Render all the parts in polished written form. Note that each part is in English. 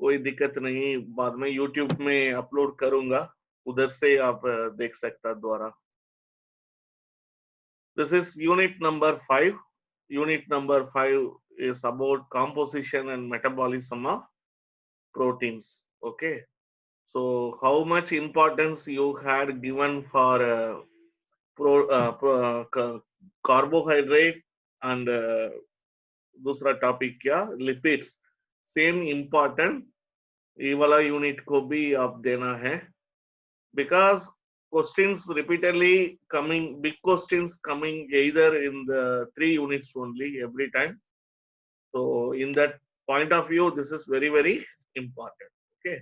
कोई दिक्कत नहीं, बाद में YouTube में अपलोड करूंगा, उधर से आप देख सकता द्वारा. This is unit number 5. Unit number 5 is about composition and metabolism of proteins. Okay. So how much importance you had given for carbohydrate and दूसरा टॉपिक क्या, लिपिड्स, सेम इम्पोर्टेंट, ये वाला यूनिट को भी आप देना है, because questions repeatedly coming, big questions coming either in the 3 units only every time. So in that point of view, this is very, very important. Okay.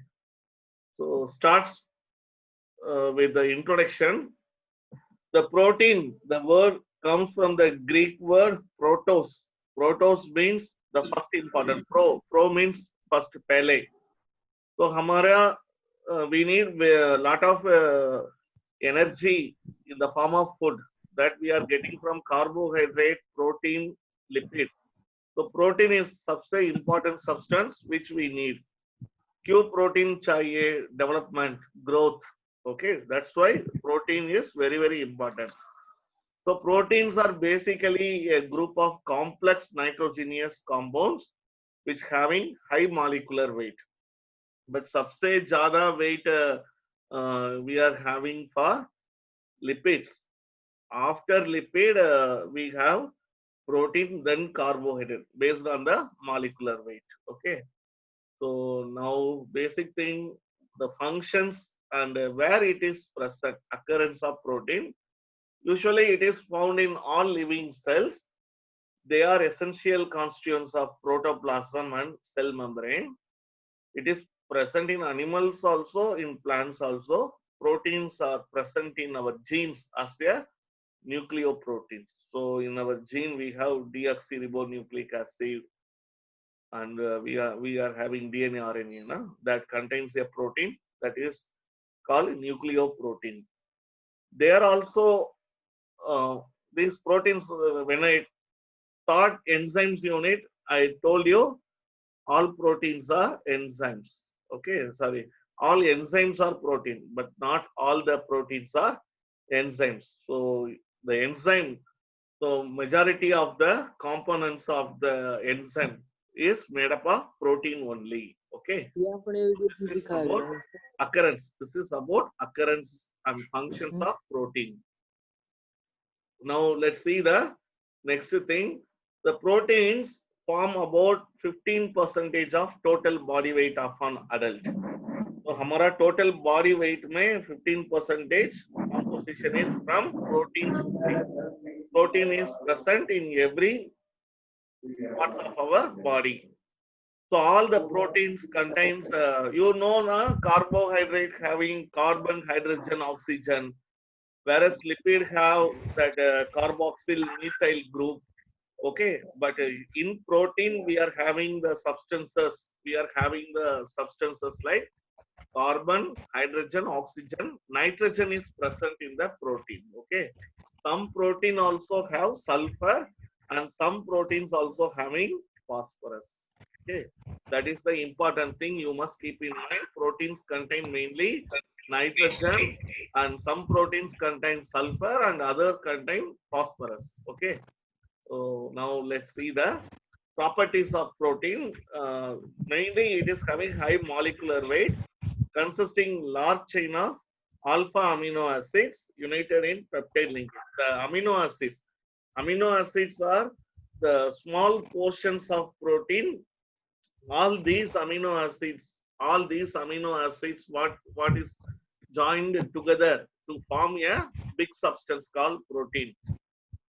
So starts with the introduction. The protein, the word comes from the Greek word protos. Protos means the first important. Pro means first, पहले. So हमारा we need a lot of energy in the form of food that we are getting from carbohydrate, protein, lipid. So protein is सबसे important substance which we need. क्यों protein चाहिए? Development, growth. Okay, that's why protein is very, very important. So proteins are basically a group of complex nitrogenous compounds which having high molecular weight. But सबसे ज़्यादा weight we are having for lipids. After lipid, we have protein, then carbohydrate based on the molecular weight. Okay. So now basic thing, the functions and where it is present, occurrence of protein. Usually it is found in all living cells. They are essential constituents of protoplasm and cell membrane. It is present in animals also, in plants also. Proteins are present in our genes as a nucleoproteins. So in our gene we have deoxyribonucleic acid, and we are having DNA RNA that contains a protein that is called nucleoprotein. They are also these proteins. When I taught enzymes unit, I told you all proteins are enzymes. Okay, sorry, all enzymes are protein, but not all the proteins are enzymes. So the enzyme, so majority of the components of the enzyme is made up of protein only. Okay, this is about occurrence. This is about occurrence and functions of protein. Now let's see the next thing. The proteins form about 15% of total body weight of an adult. So हमारा total body weight में 15% composition is from proteins only. Protein is present in every parts of our body. So all the proteins contains, carbohydrate having carbon, hydrogen, oxygen, whereas lipid have that carboxyl methyl group. Okay, but in protein we are having the substances. We are having the substances like carbon, hydrogen, oxygen, nitrogen is present in the protein. Okay, some protein also have sulfur, and some proteins also having phosphorus. Okay, that is the important thing you must keep in mind. Proteins contain mainly nitrogen, and some proteins contain sulfur and other contain phosphorus. Okay, so now let's see the properties of protein. Mainly it is having high molecular weight, consisting large chain of alpha amino acids united in peptide linkage. The amino acids are the small portions of protein. All these amino acids, what is joined together to form a big substance called protein.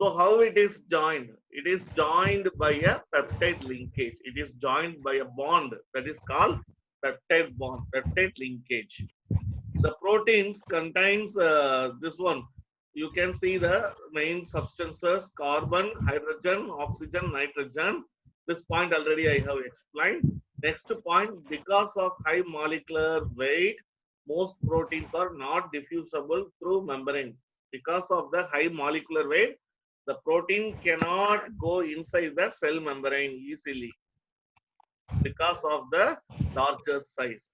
So how it is joined? It is joined by a peptide linkage. It is joined by a bond that is called peptide bond, peptide linkage. The proteins contains this one. You can see the main substances: carbon, hydrogen, oxygen, nitrogen. This point already I have explained. Next point, because of high molecular weight, most proteins are not diffusible through membrane. Because of the high molecular weight, the protein cannot go inside the cell membrane easily. because of the larger size.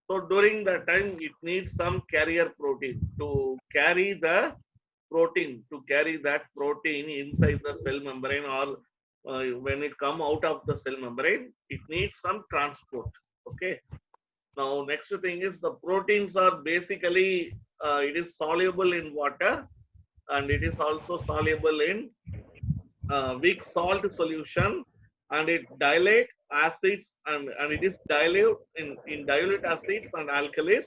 So during that time, it needs some carrier protein to carry that protein inside the cell membrane, or when it come out of the cell membrane, it needs some transport. Okay. Now, next thing is the proteins are basically, it is soluble in water, and it is also soluble in weak salt solution, and it dilate acids, and it is dilute in dilute acids and alkalis.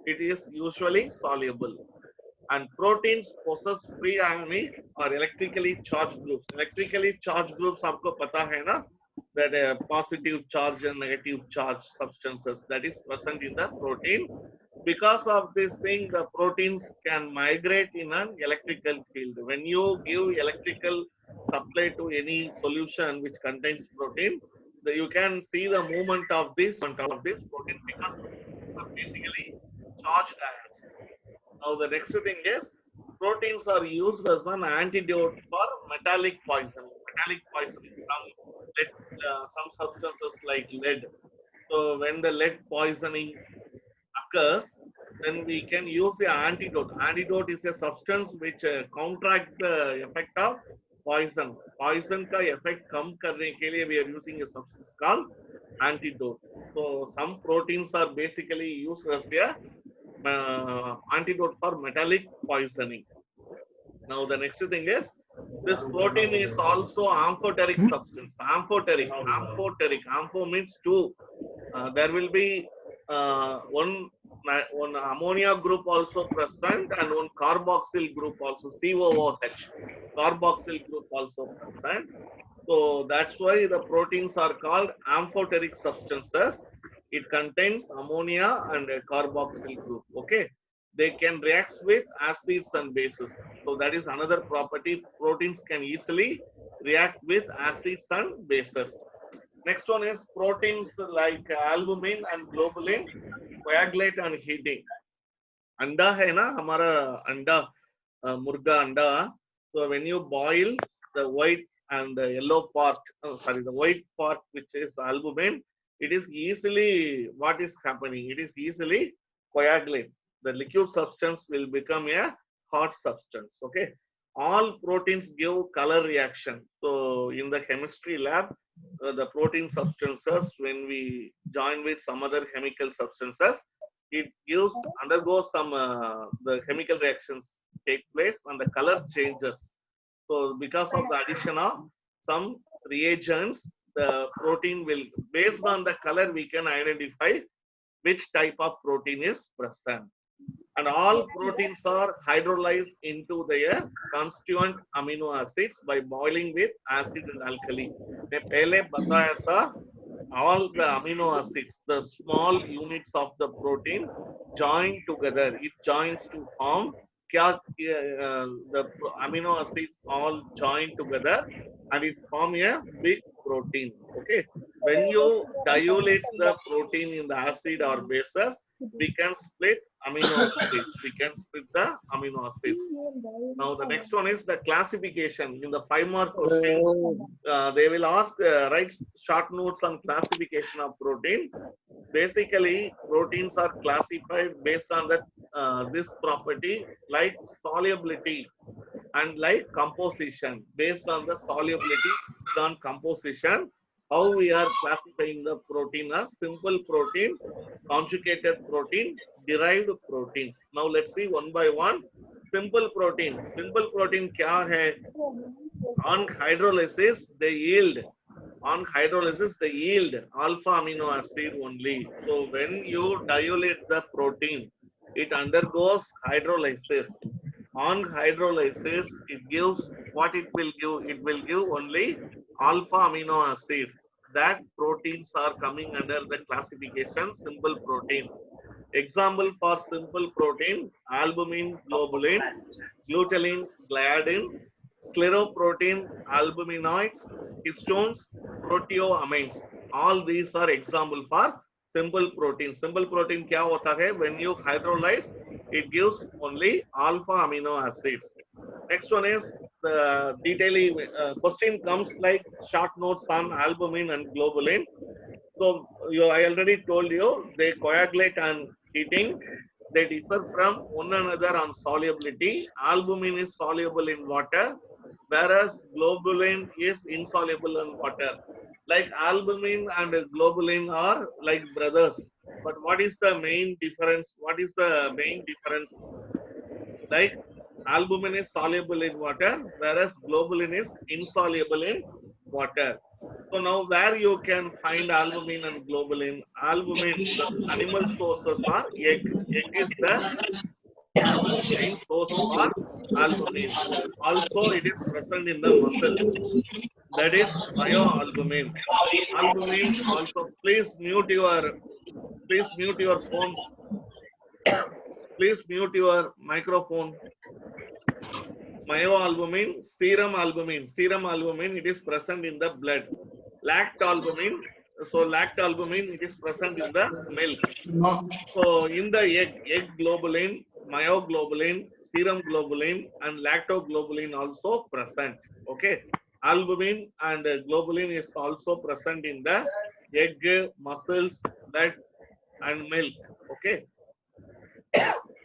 It is usually soluble. And proteins possess free ionic or electrically charged groups. Electrically charged groups, आपको पता है ना, that positive charge and negative charge substances that is present in the protein. Because of this thing, the proteins can migrate in an electrical field. When you give electrical supply to any solution which contains protein, you can see the movement of this protein, because are basically charged ions. Now the next thing is, proteins are used as an antidote for metallic poison. Metallic poisoning, some substances like lead. So when the lead poisoning occurs, then we can use the antidote. Antidote is a substance which counteract the effect of poison. Poison का effect कम करने के लिए we are using a substance called antidote. So some proteins are basically used as a antidote for metallic poisoning. Now the next thing is, this protein is also amphoteric substance. Amphoteric. Ampho means two. There will be one ammonia group also present, and one carboxyl group also, COOH. Carboxyl group also present. So that's why the proteins are called amphoteric substances. It contains ammonia and a carboxyl group. Okay. They can react with acids and bases. So that is another property. Proteins can easily react with acids and bases. Next one is proteins like albumin and globulin coagulate and heating. अंडा है ना हमारा, अंडा मुर्गा अंडा. So when you boil the white and the yellow part, the white part which is albumin, it is easily, what is happening? It is easily coagulate. The liquid substance will become a hot substance. Okay. All proteins give color reaction. So in the chemistry lab, the protein substances, when we join with some other chemical substances, it undergoes some the chemical reactions take place and the color changes. So because of the addition of some reagents, the protein will, based on the color, we can identify which type of protein is present. And all proteins are hydrolyzed into their constituent amino acids by boiling with acid and alkali. मैं पहले बताया था, all the amino acids, the small units of the protein join together. It joins to form the amino acids all join together and it form a big protein. Okay. When you dilute the protein in the acid or bases, we can split amino acids. We can split the amino acids. Now the next one is the classification. In the 5-mark question, they will ask write short notes on classification of protein. Basically, proteins are classified based on the this property, like solubility and like composition. Based on the solubility, based on composition, how we are classifying the protein as simple protein, conjugated protein, derived proteins. Now let's see one by one. Simple protein. Simple protein क्या है? On hydrolysis, they yield. On hydrolysis, they yield alpha amino acid only. So when you dilute the protein, it undergoes hydrolysis. On hydrolysis, it gives what it will give. It will give only alpha amino acid. That proteins are coming under the classification simple protein. Example for simple protein: albumin, globulin, glutenin, gliadin, scleroprotein, albuminoids, histones, proteoamines. All these are example for simple protein. Simple protein क्या होता है? When you hydrolyze, it gives only alpha amino acids. Next one is the detailing question comes like short notes on albumin and globulin. So I already told you they coagulate on heating. They differ from one another on solubility. Albumin is soluble in water, whereas globulin is insoluble in water. Like albumin and globulin are like brothers. But what is the main difference? What is the main difference? Like albumin is soluble in water, whereas globulin is insoluble in water. So now where you can find albumin and globulin? Albumin, the animal sources are egg. Egg is the main source for albumin. Also, it is present in the muscle. That is myoalbumin. Albumin also, please mute your phone. Please mute your microphone. Myoalbumin, serum albumin. Serum albumin, it is present in the blood. Lactalbumin, so lactalbumin, it is present in the milk. So in the egg globulin, myoglobulin, serum globulin, and lactoglobulin also present. Okay, albumin and globulin is also present in the egg, muscles, blood, and milk. Okay.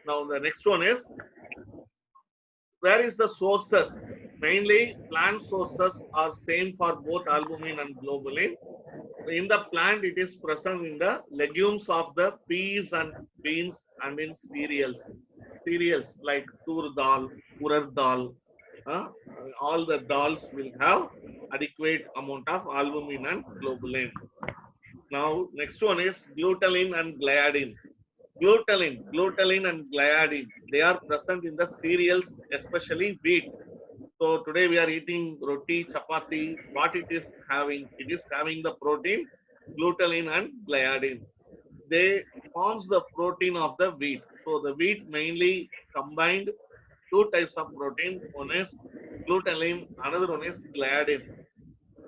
Now the next one is, where is the sources? Mainly plant sources are same for both albumin and globulin. In the plant, it is present in the legumes of the peas and beans and in cereals. Cereals like tur dal, urad dal, uh, all the dals will have adequate amount of albumin and globulin. Now, next one is glutalin and gliadin. Glutalin and gliadin, they are present in the cereals, especially wheat. So today we are eating roti, chapati. What it is having? It is having the protein, glutalin and gliadin. They forms the protein of the wheat. So the wheat mainly combined two types of protein. One is glutalin, another one is gliadin.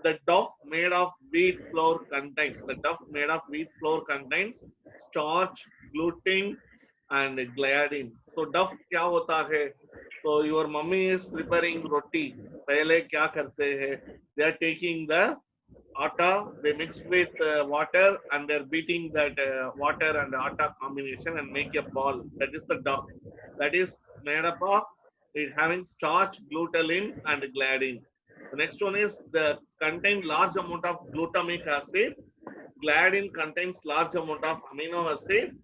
The dough made of wheat flour contains, starch, gluten, and gliadin. So dough क्या होता है? So your mummy is preparing roti. पहले क्या करते हैं? They are taking the atta, they mix with water, and they're beating that water and atta combination and make a ball. That is the dough. That is made up of it having starch, glutalin, and gliadin. The next one is the contain large amount of glutamic acid. Gliadin contains large amount of amino acid.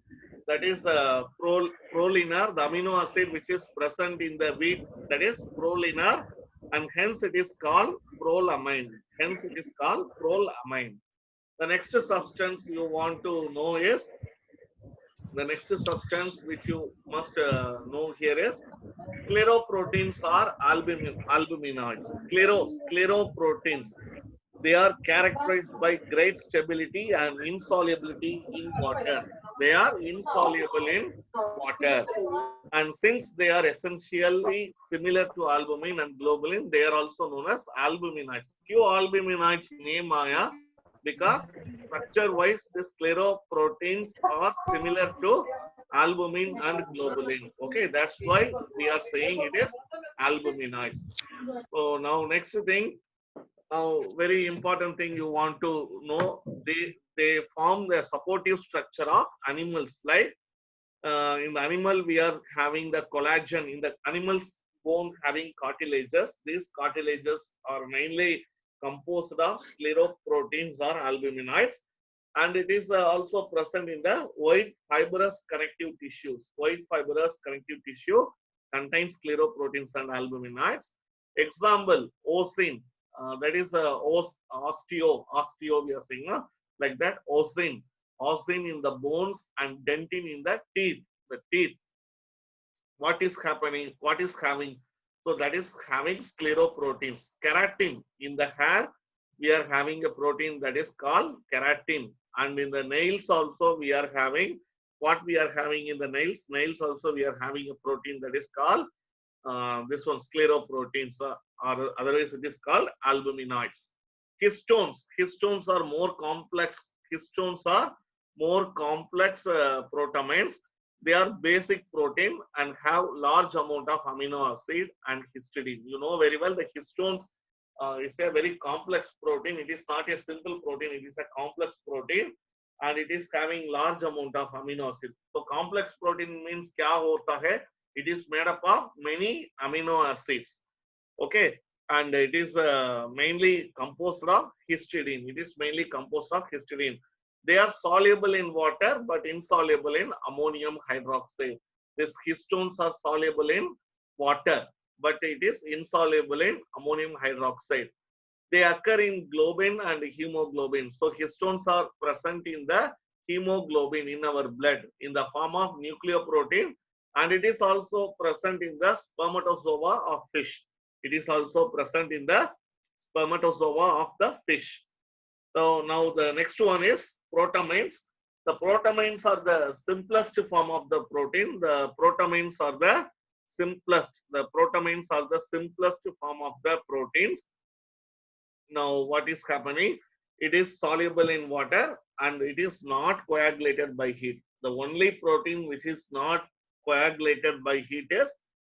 That is prolinar, the amino acid which is present in the wheat. That is prolinar, and hence it is called prolamine. Hence it is called prolamine. The next substance you want to know is, the next substance which you must know here is scleroproteins are albuminoids. Scleroproteins. They are characterized by great stability and insolubility in water. They are insoluble in water. And since they are essentially similar to albumin and globulin, they are also known as albuminoids. क्यों albuminoids name आया? Because structure-wise, the scleroproteins are similar to albumin and globulin. Okay, that's why we are saying it is albuminoids. So now next thing, very important thing you want to know, they form the supportive structure of animals. Like in the animal, we are having the collagen. In the animal's bone having cartilages. These cartilages are mainly composed of scleroproteins or albuminoids, and it is also present in the white fibrous connective tissues. White fibrous connective tissue contains scleroproteins and albuminoids. Example, osin. That is osteo we are saying, like that, osin in the bones and dentin in the teeth. The teeth, what is happening? What is having? So that is having scleroproteins. Keratin in the hair, we are having a protein that is called keratin. And in the nails also we are having, what we are having in the nails? Nails also we are having a protein that is called this one, scleroproteins, or otherwise it is called albuminoids. Histones are more complex. Histones are more complex proteins. They are basic protein and have large amount of amino acid and histidine. You know very well the histones it's a very complex protein. It is not a simple protein. It is a complex protein, and it is having large amount of amino acids. So complex protein means क्या होता है? It is made up of many amino acids. Okay, and it is mainly composed of histidine. It is mainly composed of histidine. They are soluble in water but insoluble in ammonium hydroxide. These histones are soluble in water but it is insoluble in ammonium hydroxide. They occur in globin and hemoglobin. So histones are present in the hemoglobin in our blood in the form of nucleoprotein, and it is also present in the spermatozoa of fish. It is also present in the spermatozoa of the fish. So now the next one is protamines. The protamines are the simplest form of the protein. The protamines are the simplest. The protamines are the simplest form of the proteins. Now what is happening? It is soluble in water and it is not coagulated by heat. The only protein which is not coagulated by heat is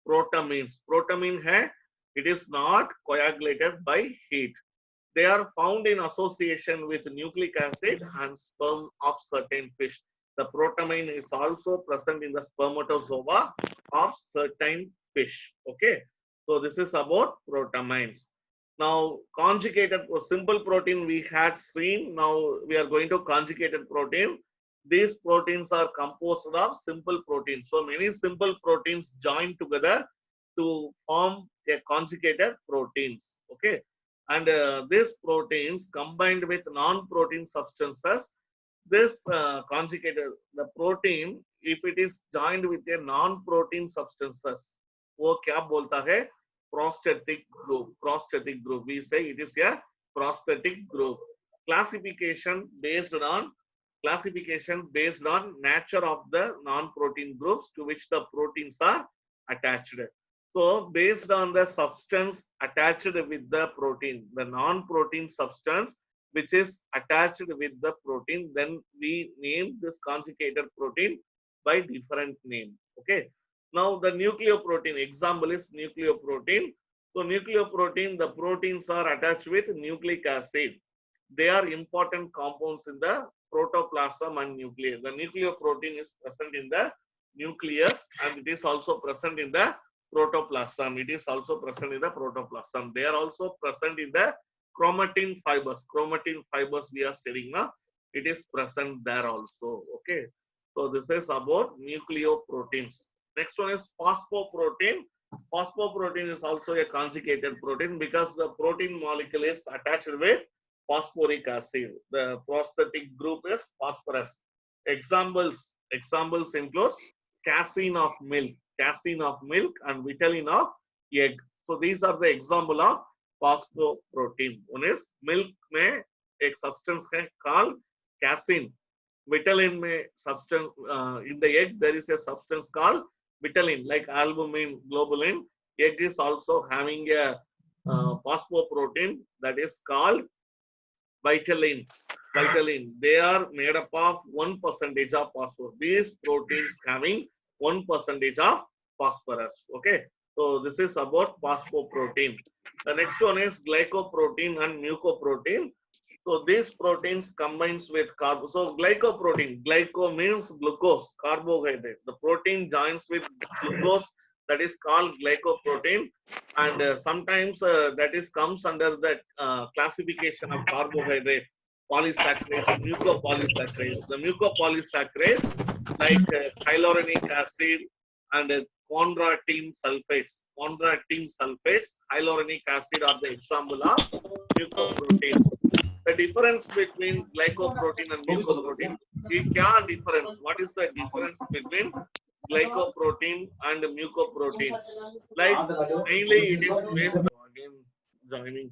protamines. Protamine hai, it is not coagulated by heat. They are found in association with nucleic acid and sperm of certain fish. The protamine is also present in the spermatozoa of certain fish. Okay, so this is about protamines. Now conjugated simple protein we had seen. Now we are going to conjugated protein. These proteins are composed of simple proteins. So many simple proteins join together to form a conjugated proteins. Okay, and these proteins combined with non-protein substances, this conjugated the protein, if it is joined with a non-protein substances, वो क्या बोलता है? Prosthetic group. Prosthetic group. We say it is a prosthetic group. Classification based on nature of the non-protein groups to which the proteins are attached. So based on the substance attached with the protein, the non-protein substance which is attached with the protein, then we name this conjugated protein by different name. Okay. Now the nucleoprotein example is nucleoprotein. So nucleoprotein, the proteins are attached with nucleic acid. They are important compounds in the protoplasm and nucleus. The nucleoprotein is present in the nucleus and it is also present in the protoplasm. It is also present in the protoplasm. They are also present in the chromatin fibers. Chromatin fibers we are studying now. It is present there also. Okay. So this is about nucleoproteins. Next one is phosphoprotein. Phosphoprotein is also a conjugated protein because the protein molecule is attached with phosphoric acid. The prosthetic group is phosphorus. Examples include casein of milk and vitelline of egg. So these are the example of phosphoprotein. One is milk में एक substance है called casein. Vitelline में substance in the egg there is a substance called vitelline, like albumin, globulin. Egg is also having a phosphoprotein that is called vitelline. They are made up of 1% of phosphorus. These proteins having 1% of phosphorus. Okay. So this is about phosphoprotein. The next one is glycoprotein and mucoprotein. So these proteins combines with carb. So glycoprotein, glyco means glucose, carbohydrate. The protein joins with glucose, that is called glycoprotein, and sometimes that is comes under that classification of carbohydrate, polysaccharides, mucopolysaccharides. The mucopolysaccharides like hyaluronic acid and chondroitin sulfates. Hyaluronic acid are the example of mucoproteins. The difference between glycoprotein and mucoprotein, क्या difference? What is the difference between glycoprotein and mucoprotein? Like mainly it is based again joining.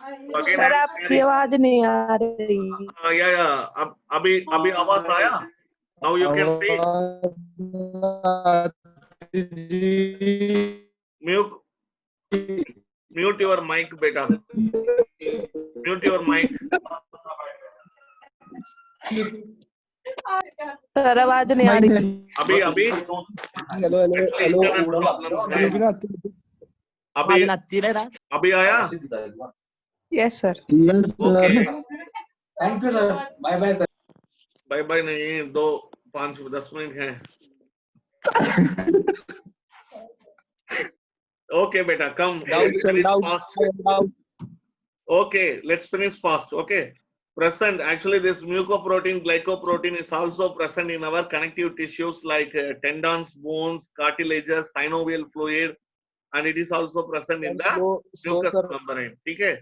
Sir आपकी आवाज नहीं आ रही। yeah. अभी आवाज आया? Now you can see. Mute your mic, beta. Mute your mic. Sir आवाज नहीं आ रही। अभी hello hello Actually, hello internet problems है. अभी अभी आया? Yes sir Yes, Okay. sir. Thank you, sir. Bye bye, sir. Bye bye नहीं, 2-5-10 मिनट हैं. Okay, beta, come. Let's finish fast. Okay, let's finish fast. Okay. Present. Actually, this mucoprotein, glycoprotein is also present in our connective tissues like tendons, bones, cartilages, synovial fluid, and it is also present in the mucous membrane. ठीक है?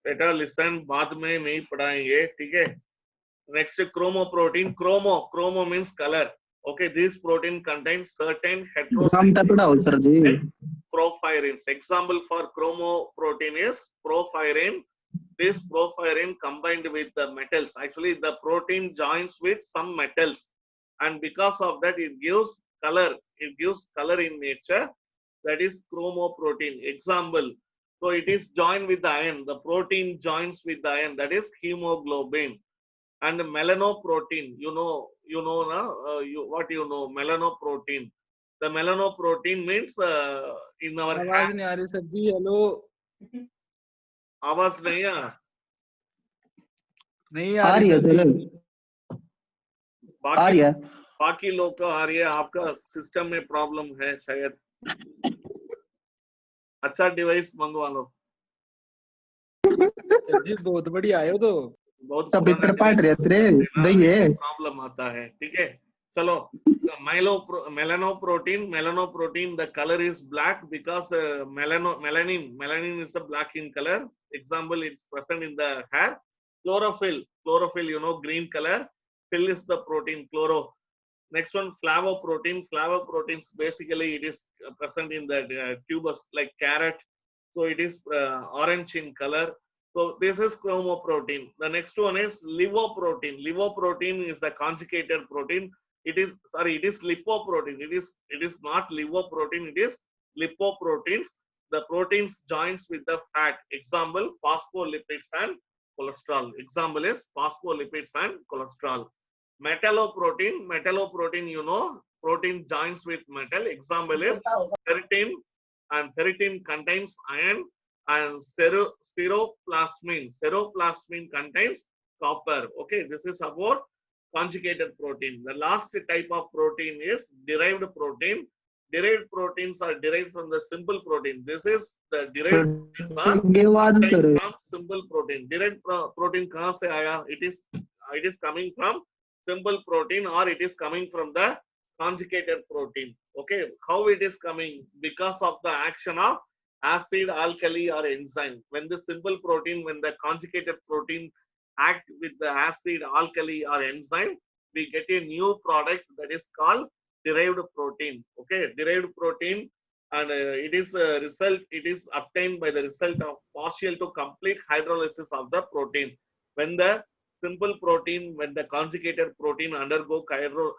बेटा listen, बाद में नहीं पढ़ाएंगे. ठीक है? Next, chromoprotein. Chromo means color. Okay, this protein contains certain नाम तो पढ़ाओ sir ji. porphyrins. Example for chromoprotein is porphyrin. This porphyrin combined with the metals. Actually, the protein joins with some metals, and because of that, it gives color. It gives color in nature. That is chromoprotein. Example. So it is joined with the iron. The protein joins with the iron. That is hemoglobin. And melanoprotein. You know, what you know? Melanoprotein. The melanoprotein means in our आवाज नहीं आ रही sir जी hello आवाज नहीं है. नहीं आ रही है सर. आ रही है. बाकी लोग को आ रही है. आपका सिस्टम में प्रॉब्लम है शायद. अच्छा डिवाइस मंगवा लो. सर जी बहुत बढ़िया आयो तो बहुत पिक्चर पाट रहे नहीं है. प्रॉब्लम आता है. ठीक है, चलो. Melanoprotein, the color is black because melanin is a black in color. Example, it's present in the hair. Chlorophyll, you know, green color. Pill is the protein, chloro. Next one, flavoproteins, basically it is present in the tubers like carrot. So it is orange in color. So this is chromoprotein. The next one is lipoprotein. Lipoprotein is a conjugated protein. It is lipoprotein. It is not lipoprotein. It is lipoproteins. The proteins joins with the fat. Example, phospholipids and cholesterol. Example is phospholipids and cholesterol. Metalloprotein, you know, protein joins with metal. Example is ferritin, and ferritin contains iron, and seroplasmin contains copper. Okay, this is about conjugated protein. The last type of protein is derived protein. Derived proteins are derived from the simple protein. This is the derived proteins are from simple protein. Derived protein कहाँ से आया? It is coming from simple protein, or it is coming from the conjugated protein. Okay, how it is coming? Because of the action of acid, alkali, or enzyme. When the conjugated protein act with the acid, alkali, or enzyme, we get a new product that is called derived protein. Okay, derived protein, and it is obtained by the result of partial to complete hydrolysis of the protein. When the conjugated protein undergo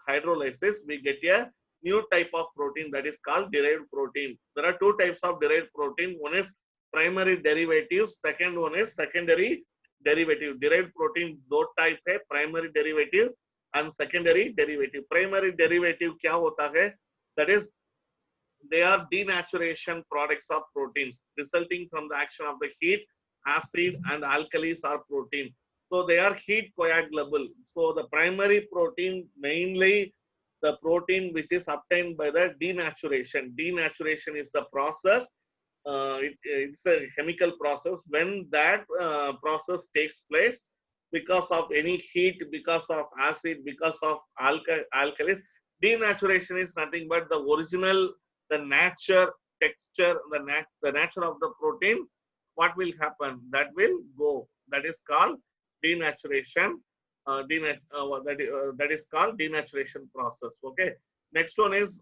hydrolysis, we get a new type of protein that is called derived protein. There are two types of derived protein. One is primary derivative, second one is secondary derivative. Derived protein दो type है, primary derivative and secondary derivative. Primary derivative क्या होता है? That is, they are denaturation products of proteins resulting from the action of the heat, acid, and alkalis are protein. So they are heat coagulable. So the primary protein, mainly the protein which is obtained by the denaturation. Denaturation is the process. It's a chemical process. When that process takes place, because of any heat, because of acid, because of alkalis, denaturation is nothing but the original, the nature, texture, the nature of the protein. What will happen? That will go. That is called denaturation. That is called denaturation process. Okay. Next one is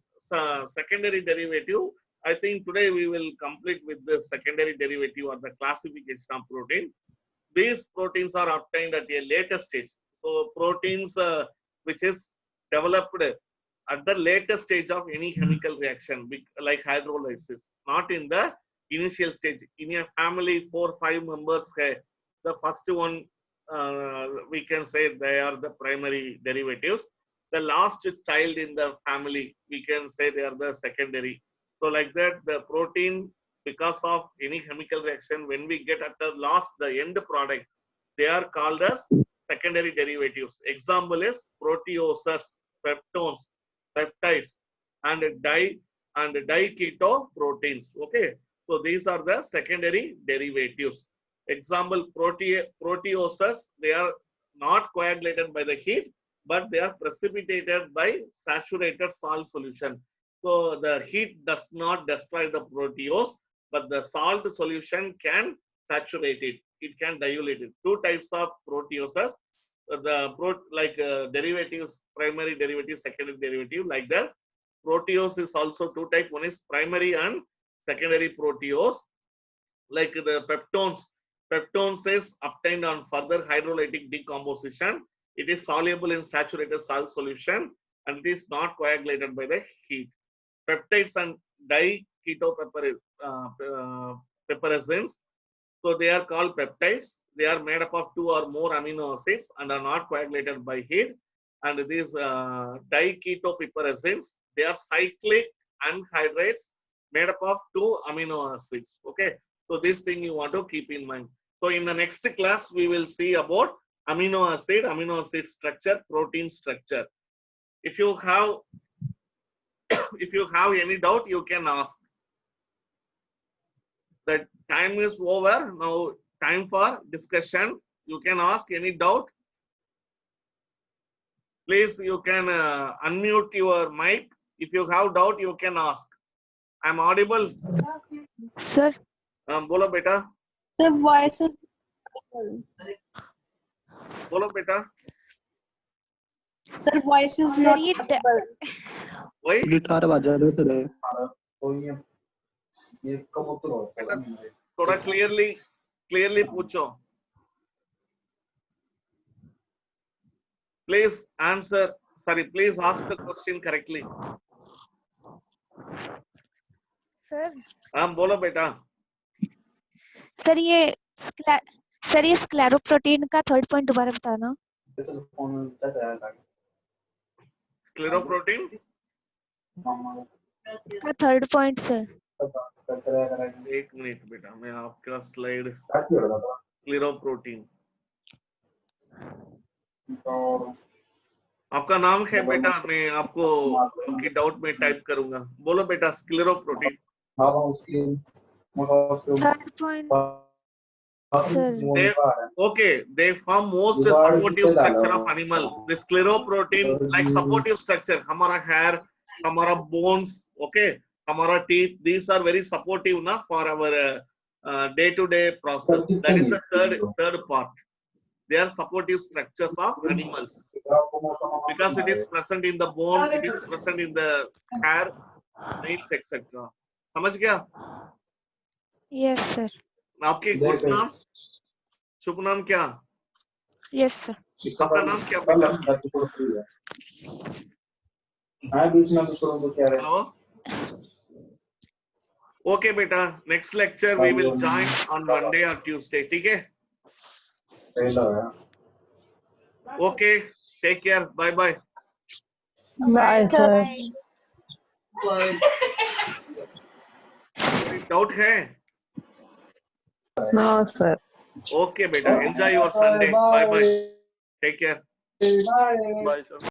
secondary derivative. I think today we will complete with the secondary derivative or the classification of protein. These proteins are obtained at a later stage. So proteins which is developed at the later stage of any chemical reaction, like hydrolysis, not in the initial stage. In a family, 4-5 members, the first one we can say they are the primary derivatives. the last child in the family, we can say they are the secondary. So like that, the protein, because of any chemical reaction, when we get at the last, the end product, they are called as secondary derivatives. Example is proteoses, peptones, peptides, and diketo proteins. Okay, so these are the secondary derivatives. Example, proteoses, they are not coagulated by the heat, but they are precipitated by saturated salt solution. So the heat does not destroy the proteose, but the salt solution can saturate it. It can dilute it. Two types of proteoses. Derivatives, primary derivative, secondary derivative, like that. Proteose is also two types. One is primary and secondary proteose. Like the peptones. Peptones is obtained on further hydrolytic decomposition. It is soluble in saturated salt solution and it is not coagulated by the heat. Peptides and diketopiperazines, so they are called peptides. They are made up of 2 or more amino acids and are not coagulated by heat. And these diketopiperazines, they are cyclic anhydrates made up of 2 amino acids. Okay, so this thing you want to keep in mind. So in the next class, we will see about amino acid structure, protein structure. If you have any doubt, you can ask. The time is over. Now time for discussion. You can ask any doubt. Please, you can unmute your mic. If you have doubt, you can ask. I'm audible. Sir. Bolo beta. Sir, voice is Bolo beta. Sir, voice is Sir, not ये audible. Why? Guitar बजा रहे थे थोड़ा clearly पूछो. Please answer. Sorry, please ask the question correctly. Sir बोलो बेटा. Sir ये स्क्लेरोप्रोटीन का थर्ड पॉइंट दोबारा बताना. स्क्लेरोप्रोटीन का थर्ड पॉइंट सर. एक मिनट बेटा, मैं आपका स्लाइड. स्क्लेरोप्रोटीन, आपका नाम है बेटा, मैं आपको आपकी डाउट में टाइप करूंगा. बोलो बेटा. Scleroprotein. Third point sir. Okay, they form most supportive structure of animal. The scleroprotein like supportive structure. हमारा hair, हमारा bones, okay, हमारा teeth. These are very supportive ना for our day-to-day process. That is the third part. They are supportive structures of animals because it is present in the bone, it is present in the hair, nails, etc. समझ गया? Yes sir. आपके good नाम, शुभ नाम क्या? Yes sir. आपका नाम क्या बेटा? हेलो. ओके बेटा, next lecture we will join on Monday और ट्यूसडे. ठीक है? Okay, take care, bye bye. Bye sir. Doubt है? No sir. Okay, beta. Enjoy your Sunday. Bye bye. Take care. Bye sir.